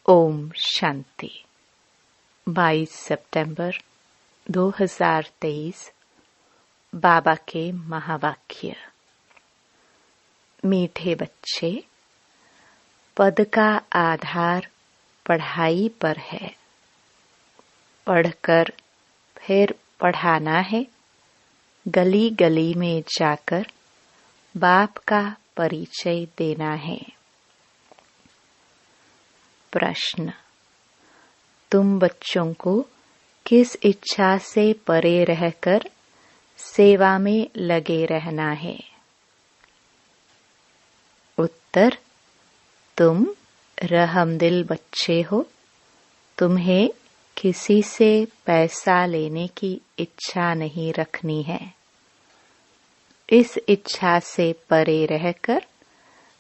ओम शांति। 22 सितंबर 2023 बाबा के महावाक्य। मीठे बच्चे, पद का आधार पढ़ाई पर है। पढ़कर फिर पढ़ाना है। गली गली में जाकर बाप का परिचय देना है। प्रश्न: तुम बच्चों को किस इच्छा से परे रहकर सेवा में लगे रहना है? उत्तर: तुम रहमदिल बच्चे हो। तुम्हें किसी से पैसा लेने की इच्छा नहीं रखनी है। इस इच्छा से परे रहकर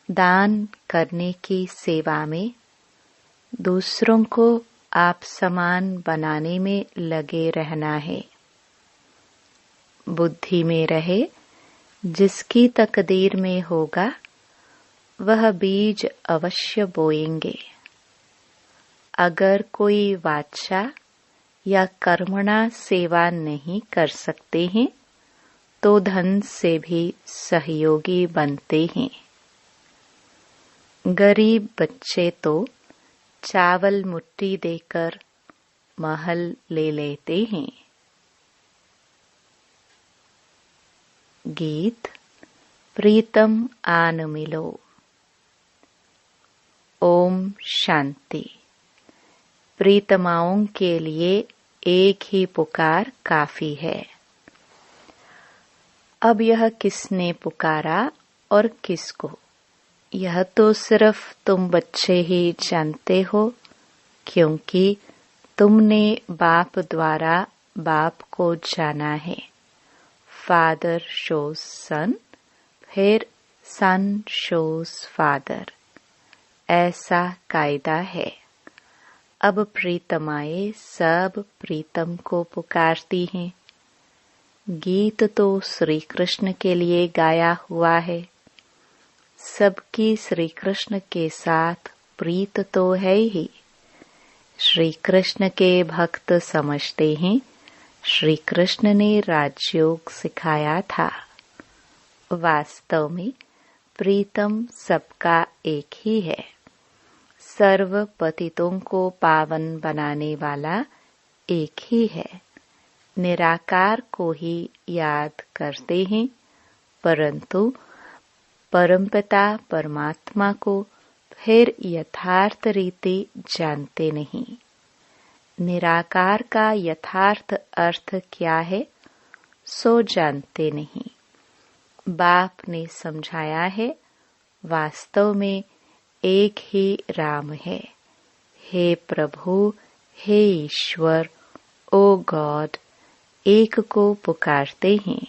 दान करने की सेवा में, दूसरों को आप समान बनाने में लगे रहना है। बुद्धि में रहे, जिसकी तकदीर में होगा वह बीज अवश्य बोएंगे। अगर कोई वाचा या कर्मणा सेवा नहीं कर सकते हैं तो धन से भी सहयोगी बनते हैं। गरीब बच्चे तो चावल मुट्ठी देकर महल ले लेते हैं। गीत प्रीतम आन मिलो। ओम शांति। प्रीतमाओं के लिए एक ही पुकार काफी है। अब यह किसने पुकारा और किसको, यह तो सिर्फ तुम बच्चे ही जानते हो, क्योंकि तुमने बाप द्वारा बाप को जाना है। फादर शोज सन, फिर सन शोज फादर, ऐसा कायदा है। अब प्रीतमाएं सब प्रीतम को पुकारती हैं। गीत तो श्री कृष्ण के लिए गाया हुआ है। सबकी श्री कृष्ण के साथ प्रीत तो है ही। श्री कृष्ण के भक्त समझते हैं श्री कृष्ण ने राजयोग सिखाया था। वास्तव में प्रीतम सबका एक ही है। सर्व पतितों को पावन बनाने वाला एक ही है। निराकार को ही याद करते हैं, परंतु परमपिता परमात्मा को फिर यथार्थ रीति जानते नहीं। निराकार का यथार्थ अर्थ क्या है सो जानते नहीं। बाप ने समझाया है, वास्तव में एक ही राम है। हे प्रभु, हे ईश्वर, ओ गॉड, एक को पुकारते हैं।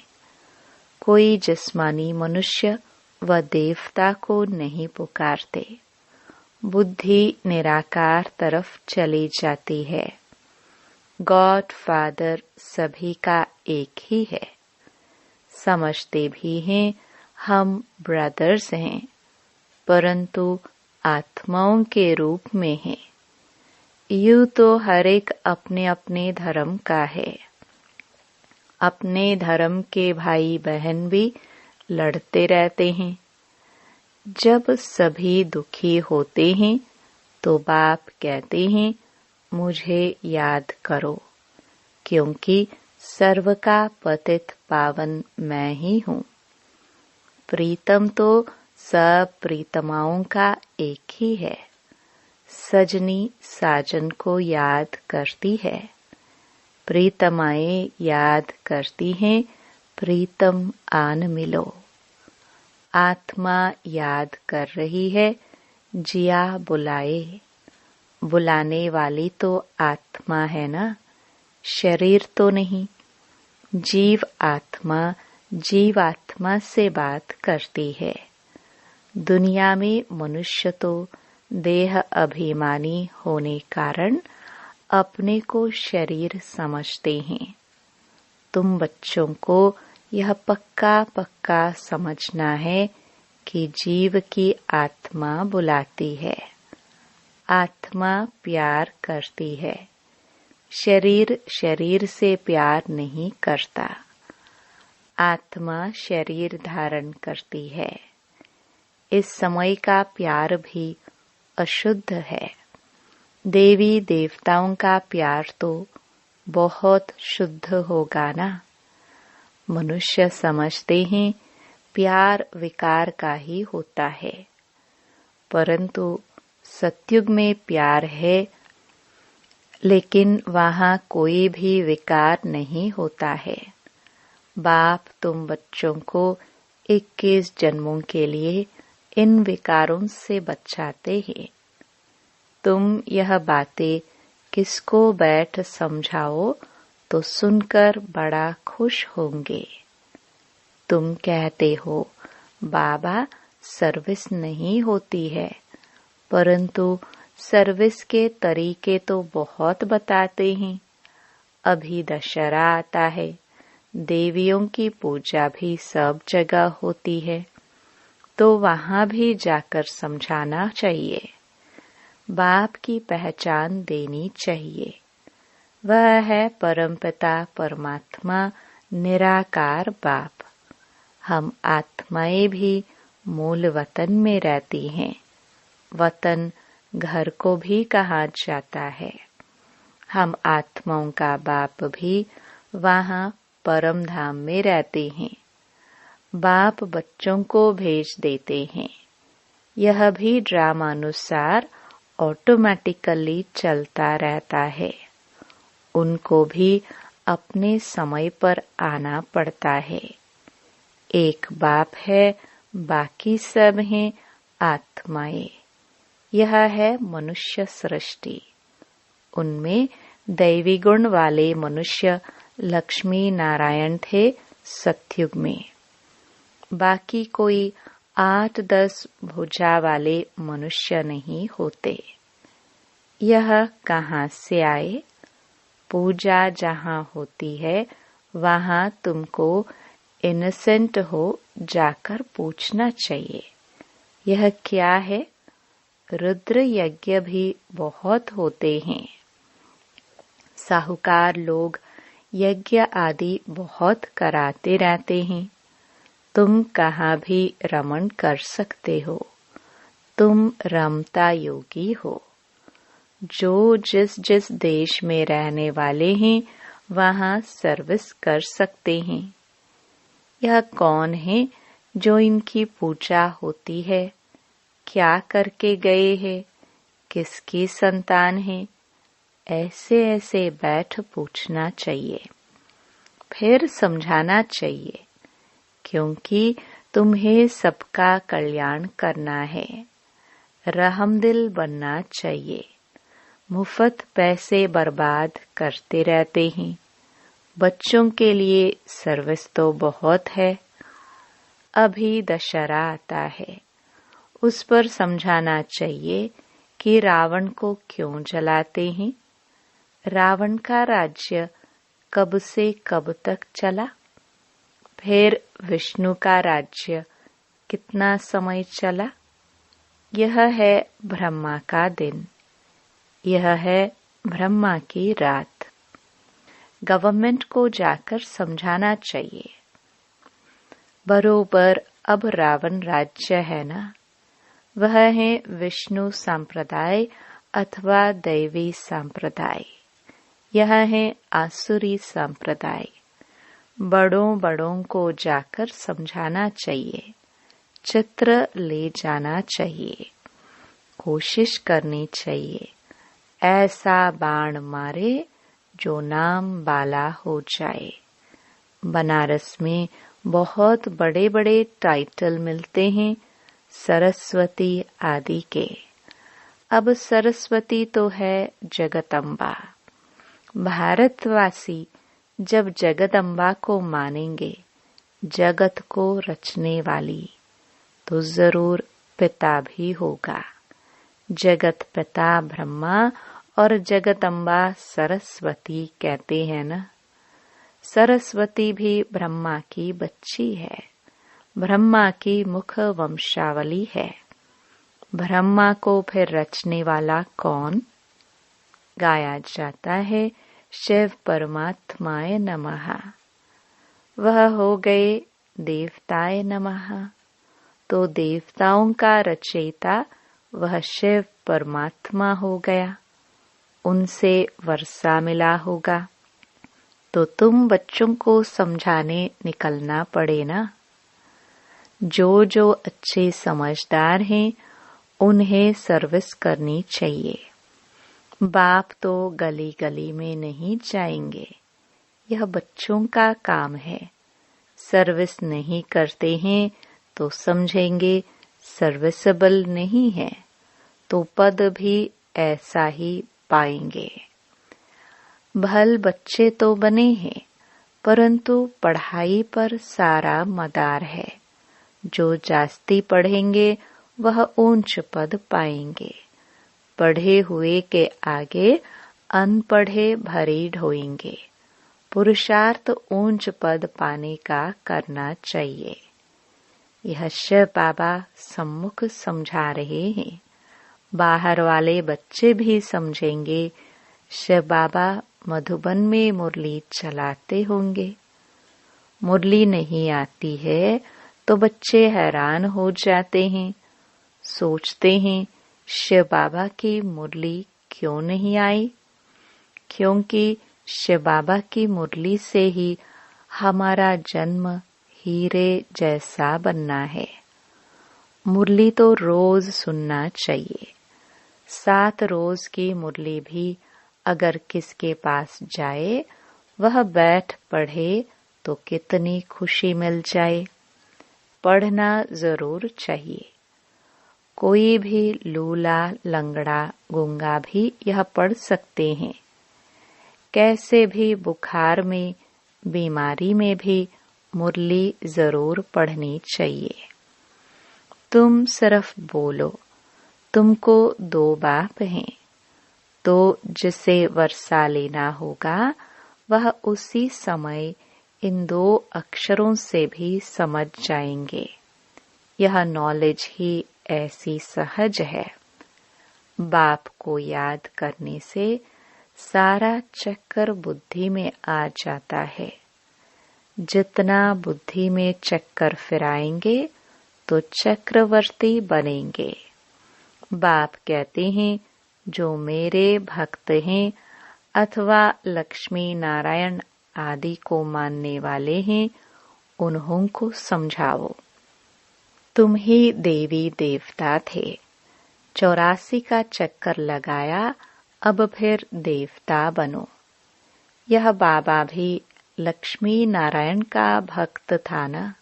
कोई जिस्मानी मनुष्य व देवता को नहीं पुकारते। बुद्धि निराकार तरफ चली जाती है। गॉड फादर सभी का एक ही है। समझते भी हैं हम ब्रदर्स हैं, परंतु आत्माओं के रूप में हैं। यूं तो हर एक अपने अपने धर्म का है। अपने धर्म के भाई बहन भी लड़ते रहते हैं। जब सभी दुखी होते हैं तो बाप कहते हैं, मुझे याद करो, क्योंकि सर्व का पतित पावन मैं ही हूँ। प्रीतम तो सब प्रीतमाओं का एक ही है। सजनी साजन को याद करती है। प्रीतमाएं याद करती हैं, प्रीतम आन मिलो। आत्मा याद कर रही है, जिया बुलाए। बुलाने वाली तो आत्मा है ना, शरीर तो नहीं। जीवात्मा से बात करती है। दुनिया में मनुष्य तो देह अभिमानी होने कारण अपने को शरीर समझते हैं। तुम बच्चों को यह पक्का समझना है कि जीव की आत्मा बुलाती है। आत्मा प्यार करती है, शरीर शरीर से प्यार नहीं करता। आत्मा शरीर धारण करती है। इस समय का प्यार भी अशुद्ध है। देवी देवताओं का प्यार तो बहुत शुद्ध होगा ना। मनुष्य समझते हैं प्यार विकार का ही होता है, परंतु सतयुग में प्यार है, लेकिन वहाँ कोई भी विकार नहीं होता है। बाप तुम बच्चों को 21 जन्मों के लिए इन विकारों से बचाते हैं। तुम यह बातें किसको बैठ समझाओ तो सुनकर बड़ा खुश होंगे। तुम कहते हो बाबा सर्विस नहीं होती है, परंतु सर्विस के तरीके तो बहुत बताते हैं। अभी दशहरा आता है, देवियों की पूजा भी सब जगह होती है, तो वहाँ भी जाकर समझाना चाहिए। बाप की पहचान देनी चाहिए। वह है परमपिता परमात्मा निराकार बाप। हम आत्माएं भी मूल वतन में रहती हैं। वतन घर को भी कहा जाता है। हम आत्माओं का बाप भी वहाँ परम धाम में रहते हैं। बाप बच्चों को भेज देते हैं। यह भी ड्रामानुसार ऑटोमेटिकली चलता रहता है। उनको भी अपने समय पर आना पड़ता है। एक बाप है, बाकी सब हैं आत्माएं। यह है मनुष्य सृष्टि। उनमें दैवी गुण वाले मनुष्य लक्ष्मी नारायण थे सतयुग में। बाकी कोई 8-10 भुजा वाले मनुष्य नहीं होते। यह कहाँ से आए? पूजा जहाँ होती है वहाँ तुमको इनोसेंट हो जाकर पूछना चाहिए, यह क्या है? रुद्र यज्ञ भी बहुत होते हैं। साहूकार लोग यज्ञ आदि बहुत कराते रहते हैं। तुम कहाँ भी रमण कर सकते हो। तुम रमता योगी हो। जो जिस जिस देश में रहने वाले हैं वहाँ सर्विस कर सकते हैं। यह कौन है जो इनकी पूजा होती है? क्या करके गए हैं? किसकी संतान है? ऐसे ऐसे बैठ पूछना चाहिए, फिर समझाना चाहिए, क्योंकि तुम्हें सबका कल्याण करना है। रहमदिल बनना चाहिए। मुफ्त पैसे बर्बाद करते रहते हैं। बच्चों के लिए सर्विस तो बहुत है। अभी दशहरा आता है, उस पर समझाना चाहिए कि रावण को क्यों जलाते हैं। रावण का राज्य कब से कब तक चला? फिर विष्णु का राज्य कितना समय चला? यह है ब्रह्मा का दिन, यह है ब्रह्मा की रात। गवर्नमेंट को जाकर समझाना चाहिए। बरोबर अब रावण राज्य है ना, वह है विष्णु संप्रदाय अथवा दैवी संप्रदाय। यह है आसुरी संप्रदाय। बड़ों बड़ों को जाकर समझाना चाहिए, चित्र ले जाना चाहिए, कोशिश करनी चाहिए। ऐसा बाण मारे जो नाम बाला हो जाए। बनारस में बहुत बड़े बड़े टाइटल मिलते हैं सरस्वती आदि के। अब सरस्वती तो है जगदम्बा। भारतवासी जब जगदम्बा को मानेंगे, जगत को रचने वाली, तो जरूर पिता भी होगा। जगत पिता ब्रह्मा और जगदम्बा सरस्वती कहते हैं ना। सरस्वती भी ब्रह्मा की बच्ची है, ब्रह्मा की मुख वंशावली है। ब्रह्मा को फिर रचने वाला कौन? गाया जाता है शिव परमात्माय नमः। वह हो गए देवताय नमः। तो देवताओं का रचयिता वह शिव परमात्मा हो गया। उनसे वर्षा मिला होगा। तो तुम बच्चों को समझाने निकलना पड़े ना। जो जो अच्छे समझदार हैं उन्हें सर्विस करनी चाहिए। बाप तो गली गली में नहीं जाएंगे। यह बच्चों का काम है। सर्विस नहीं करते हैं तो समझेंगे सर्विसेबल नहीं है, तो पद भी ऐसा ही पाएंगे। भल बच्चे तो बने हैं, परंतु पढ़ाई पर सारा मदार है। जो जास्ती पढ़ेंगे वह ऊंच पद पाएंगे। पढ़े हुए के आगे अनपढ़े भरे ढोएंगे। पुरुषार्थ ऊंच पद पाने का करना चाहिए। यह शिव बाबा सम्मुख समझा रहे हैं। बाहर वाले बच्चे भी समझेंगे। शिव बाबा मधुबन में मुरली चलाते होंगे। मुरली नहीं आती है तो बच्चे हैरान हो जाते हैं। सोचते हैं शिव बाबा की मुरली क्यों नहीं आई? क्योंकि शिव बाबा की मुरली से ही हमारा जन्म हीरे जैसा बनना है। मुरली तो रोज सुनना चाहिए। 7 रोज की मुरली भी अगर किसके पास जाए, वह बैठ पढ़े तो कितनी खुशी मिल जाए। पढ़ना जरूर चाहिए। कोई भी लूला, लंगड़ा, गूंगा भी यह पढ़ सकते हैं। कैसे भी बुखार में, बीमारी में भी मुरली जरूर पढ़नी चाहिए। तुम सिर्फ बोलो। तुमको 2 बाप हैं, तो जिसे वर्षा लेना होगा वह उसी समय इन 2 अक्षरों से भी समझ जाएंगे। यह नॉलेज ही ऐसी सहज है। बाप को याद करने से सारा चक्कर बुद्धि में आ जाता है। जितना बुद्धि में चक्कर फिराएंगे तो चक्रवर्ती बनेंगे। बाप कहते हैं जो मेरे भक्त हैं अथवा लक्ष्मी नारायण आदि को मानने वाले हैं, उन्हों को समझाओ। तुम ही देवी देवता थे। 84 का चक्कर लगाया, अब फिर देवता बनो। यह बाबा भी लक्ष्मी नारायण का भक्त था ना।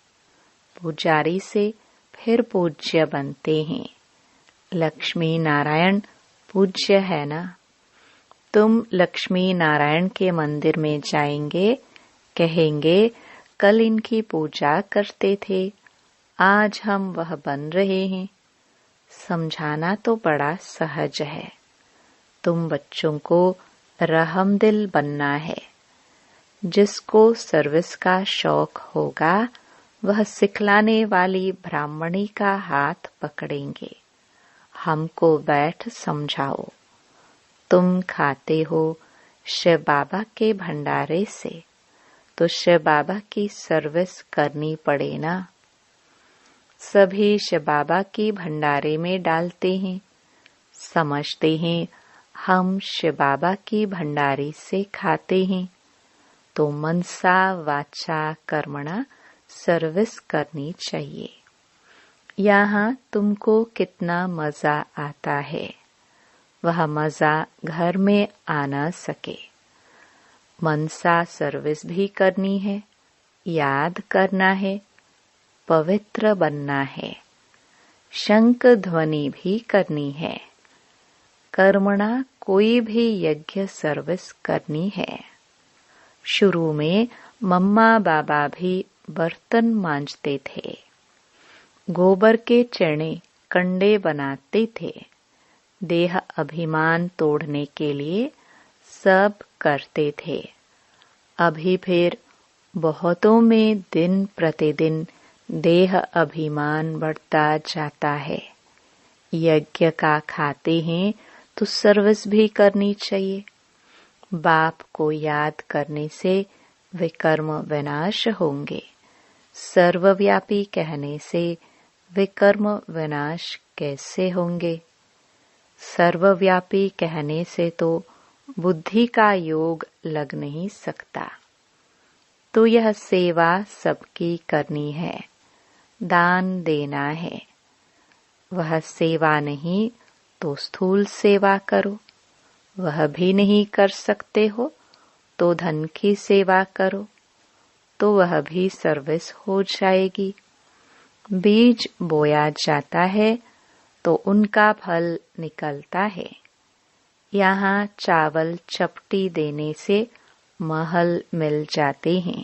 पुजारी से फिर पूज्य बनते हैं। लक्ष्मी नारायण पूज्य है ना। तुम लक्ष्मी नारायण के मंदिर में जाएंगे, कहेंगे कल इनकी पूजा करते थे, आज हम वह बन रहे हैं। समझाना तो बड़ा सहज है। तुम बच्चों को रहमदिल बनना है। जिसको सर्विस का शौक होगा वह सिखलाने वाली ब्राह्मणी का हाथ पकड़ेंगे। हमको बैठ समझाओ। तुम खाते हो शिव बाबा के भंडारे से, तो शिव बाबा की सर्विस करनी पड़े ना। सभी शिव बाबा की भंडारे में डालते हैं। समझते हैं हम शिव बाबा की भंडारी से खाते हैं, तो मनसा वाचा कर्मणा सर्विस करनी चाहिए। यहाँ तुमको कितना मजा आता है, वह मजा घर में आ न सके। मनसा सर्विस भी करनी है, याद करना है, पवित्र बनना है, शंख ध्वनि भी करनी है। कर्मणा कोई भी यज्ञ सर्विस करनी है। शुरू में मम्मा बाबा भी बर्तन मांजते थे। गोबर के चने कंडे बनाते थे। देह अभिमान तोड़ने के लिए सब करते थे। अभी फिर बहुतों में दिन प्रतिदिन देह अभिमान बढ़ता जाता है। यज्ञ का खाते हैं तो सर्विस भी करनी चाहिए। बाप को याद करने से विकर्म विनाश होंगे। सर्वव्यापी कहने से विकर्म विनाश कैसे होंगे? सर्वव्यापी कहने से तो बुद्धि का योग लग नहीं सकता। तो यह सेवा सबकी करनी है, दान देना है। वह सेवा नहीं तो स्थूल सेवा करो। वह भी नहीं कर सकते हो तो धन की सेवा करो, तो वह भी सर्विस हो जाएगी। बीज बोया जाता है तो उनका फल निकलता है। यहाँ चावल चपटी देने से महल मिल जाते हैं।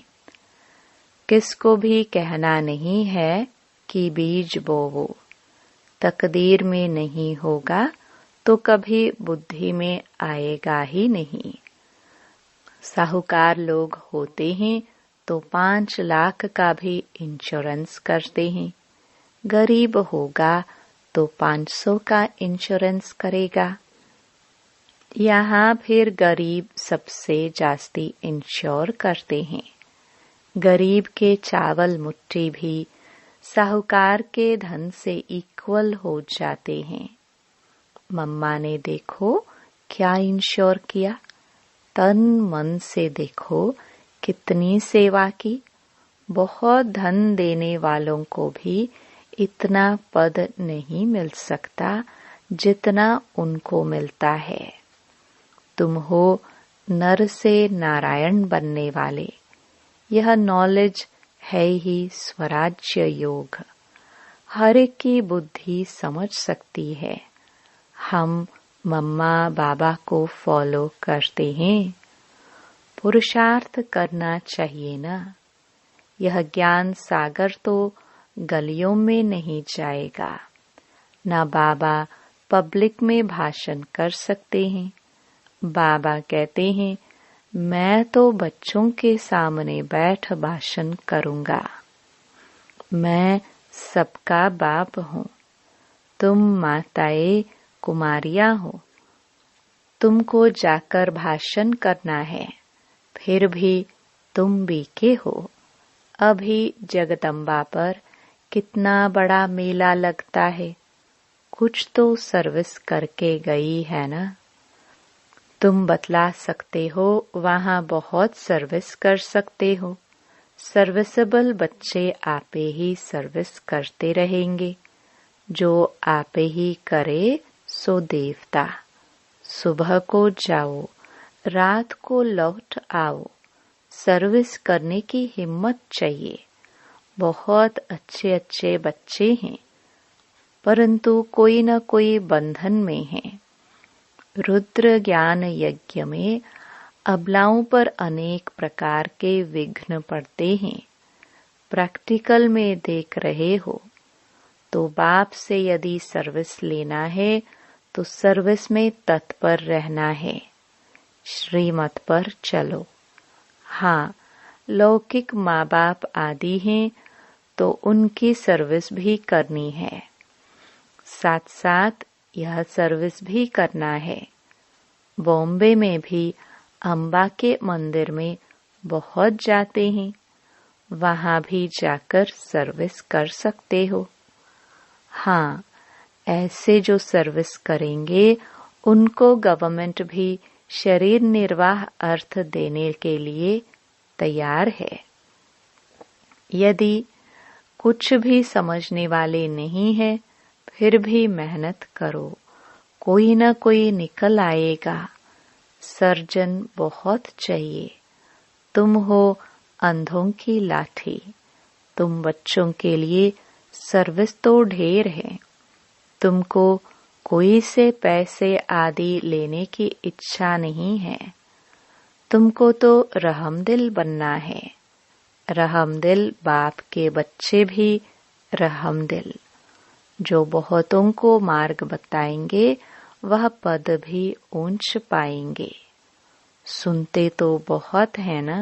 किसको भी कहना नहीं है कि बीज बोवो। तकदीर में नहीं होगा तो कभी बुद्धि में आएगा ही नहीं। साहूकार लोग होते हैं तो 5 लाख का भी इंश्योरेंस करते हैं। गरीब होगा तो 500 का इंश्योरेंस करेगा। यहाँ फिर गरीब सबसे जास्ती इंश्योर करते हैं। गरीब के चावल मुट्ठी भी साहूकार के धन से इक्वल हो जाते हैं। मम्मा ने देखो क्या इंश्योर किया, तन मन से देखो कितनी सेवा की। बहुत धन देने वालों को भी इतना पद नहीं मिल सकता जितना उनको मिलता है। तुम हो नर से नारायण बनने वाले। यह नॉलेज है ही स्वराज्य योग। हर एक की बुद्धि समझ सकती है। हम मम्मा बाबा को फॉलो करते हैं। पुरुषार्थ करना चाहिए ना। यह ज्ञान सागर तो गलियों में नहीं जाएगा। ना बाबा पब्लिक में भाषण कर सकते हैं। बाबा कहते हैं मैं तो बच्चों के सामने बैठ भाषण करूंगा। मैं सबका बाप हूँ। तुम माताएं कुमारियां हो। तुमको जाकर भाषण करना है, फिर भी तुम बीके हो। अभी जगदम्बा पर कितना बड़ा मेला लगता है। कुछ तो सर्विस करके गई है ना। तुम बतला सकते हो वहाँ बहुत सर्विस कर सकते हो। सर्विसेबल बच्चे आपे ही सर्विस करते रहेंगे। जो आपे ही करे सो देवता। सुबह को जाओ, रात को लौट आओ। सर्विस करने की हिम्मत चाहिए। बहुत अच्छे अच्छे बच्चे हैं, परंतु कोई न कोई बंधन में है। रुद्र ज्ञान यज्ञ में अबलाओं पर अनेक प्रकार के विघ्न पड़ते हैं। प्रैक्टिकल में देख रहे हो। तो बाप से यदि सर्विस लेना है तो सर्विस में तत्पर रहना है। श्रीमत पर चलो। हाँ, लौकिक माँ बाप आदि हैं तो उनकी सर्विस भी करनी है। साथ साथ यह सर्विस भी करना है। बॉम्बे में भी अम्बा के मंदिर में बहुत जाते हैं। वहाँ भी जाकर सर्विस कर सकते हो। हाँ, ऐसे जो सर्विस करेंगे उनको गवर्नमेंट भी शरीर निर्वाह अर्थ देने के लिए तैयार है। यदि कुछ भी समझने वाले नहीं है फिर भी मेहनत करो, कोई न कोई निकल आएगा। सर्जन बहुत चाहिए। तुम हो अंधों की लाठी। तुम बच्चों के लिए सर्विस तो ढेर है। तुमको कोई से पैसे आदि लेने की इच्छा नहीं है। तुमको तो रहमदिल बनना है। रहमदिल बाप के बच्चे भी रहमदिल। जो बहुतों को मार्ग बताएंगे वह पद भी ऊंच पाएंगे। सुनते तो बहुत है ना।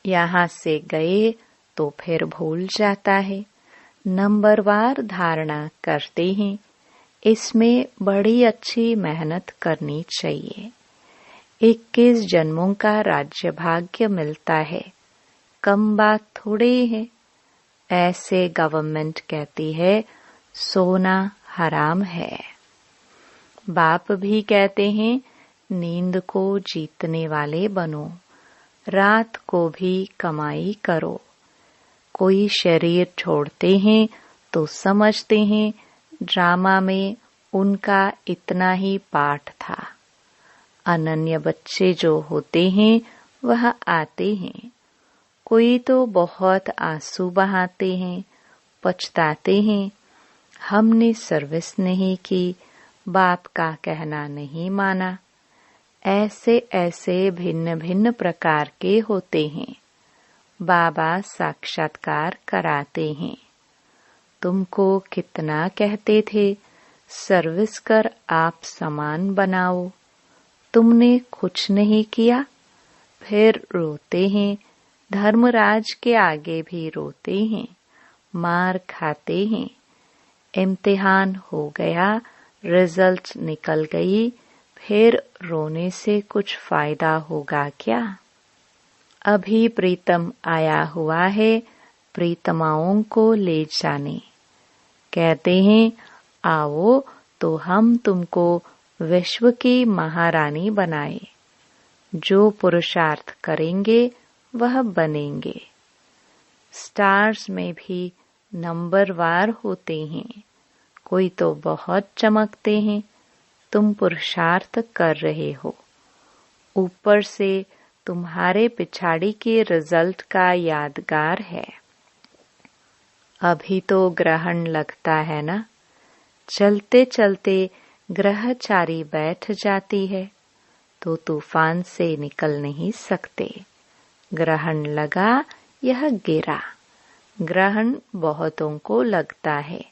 यहाँ से गए तो फिर भूल जाता है। नंबरवार धारणा करते हैं। इसमें बड़ी अच्छी मेहनत करनी चाहिए। 21 जन्मों का राज्य भाग्य मिलता है, कम बात थोड़ी है। ऐसे गवर्नमेंट कहती है सोना हराम है। बाप भी कहते हैं नींद को जीतने वाले बनो, रात को भी कमाई करो। कोई शरीर छोड़ते हैं तो समझते हैं ड्रामा में उनका इतना ही पाठ था। अनन्य बच्चे जो होते हैं वह आते हैं। कोई तो बहुत आंसू बहाते हैं, पछताते हैं, हमने सर्विस नहीं की, बाप का कहना नहीं माना। ऐसे ऐसे भिन्न भिन्न प्रकार के होते हैं। बाबा साक्षात्कार कराते हैं। तुमको कितना कहते थे सर्विस कर आप समान बनाओ, तुमने कुछ नहीं किया। फिर रोते हैं, धर्मराज के आगे भी रोते हैं, मार खाते हैं। इम्तिहान हो गया, रिजल्ट निकल गई, फिर रोने से कुछ फायदा होगा क्या? अभी प्रीतम आया हुआ है, प्रीतमाओं को ले जाने। कहते हैं आओ तो हम तुमको विश्व की महारानी बनाए। जो पुरुषार्थ करेंगे वह बनेंगे। स्टार्स में भी नंबरवार होते हैं। कोई तो बहुत चमकते हैं, तुम पुरुषार्थ कर रहे हो। ऊपर से तुम्हारे पिछाड़ी के रिजल्ट का यादगार है। अभी तो ग्रहण लगता है ना, चलते चलते ग्रहचारी बैठ जाती है तो तूफान से निकल नहीं सकते। ग्रहण लगा, यह गिरा। ग्रहण बहुतों को लगता है।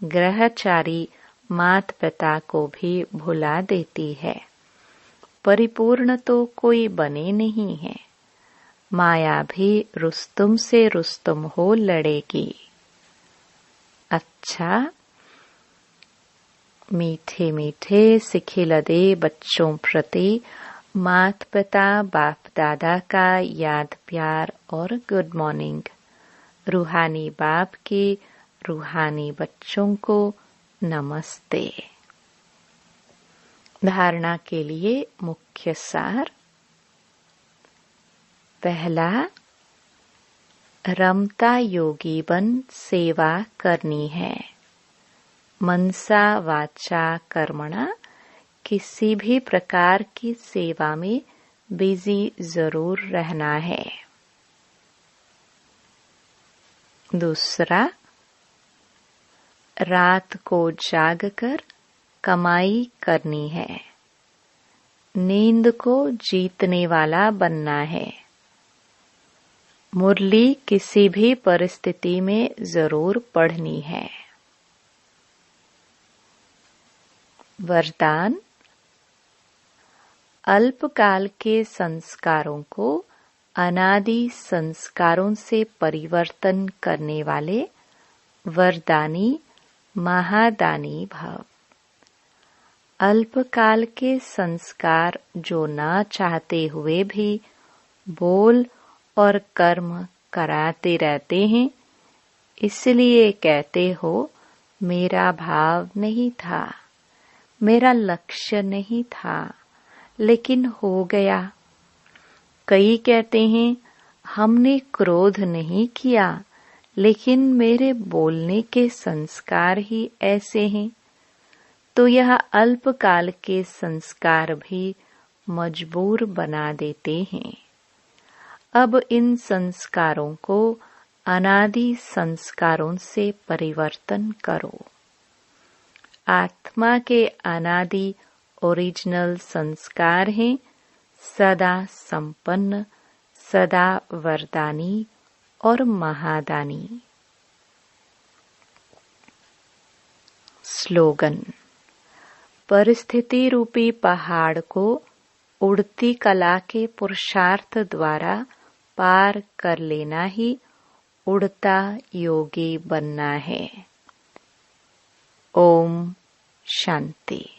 ग्रहचारी मात पिता को भी भुला देती है। परिपूर्ण तो कोई बने नहीं है। माया भी रुस्तुम से रुस्तुम हो लड़ेगी। अच्छा, मीठे मीठे सिखिलदे बच्चों प्रति मात पिता बाप दादा का याद प्यार और गुड मॉर्निंग। रूहानी बाप के रूहानी बच्चों को नमस्ते। धारणा के लिए मुख्य सार। पहला, रमता योगी बन सेवा करनी है। मनसा वाचा कर्मणा, किसी भी प्रकार की सेवा में बिजी जरूर रहना है। दूसरा, रात को जागकर कमाई करनी है। नींद को जीतने वाला बनना है। मुरली किसी भी परिस्थिति में जरूर पढ़नी है। वरदान, अल्पकाल के संस्कारों को अनादि संस्कारों से परिवर्तन करने वाले वरदानी महादानी भव। अल्पकाल के संस्कार जो न चाहते हुए भी बोल और कर्म कराते रहते हैं, इसलिए कहते हो मेरा भाव नहीं था, मेरा लक्ष्य नहीं था, लेकिन हो गया। कई कहते हैं हमने क्रोध नहीं किया, लेकिन मेरे बोलने के संस्कार ही ऐसे हैं। तो यह अल्पकाल के संस्कार भी मजबूर बना देते हैं। अब इन संस्कारों को अनादि संस्कारों से परिवर्तन करो। आत्मा के अनादि ओरिजिनल संस्कार हैं सदा संपन्न, सदा वरदानी और महादानी। स्लोगन, परिस्थिति रूपी पहाड़ को उड़ती कला के पुरुषार्थ द्वारा पार कर लेना ही उड़ता योगी बनना है। ओम शांति।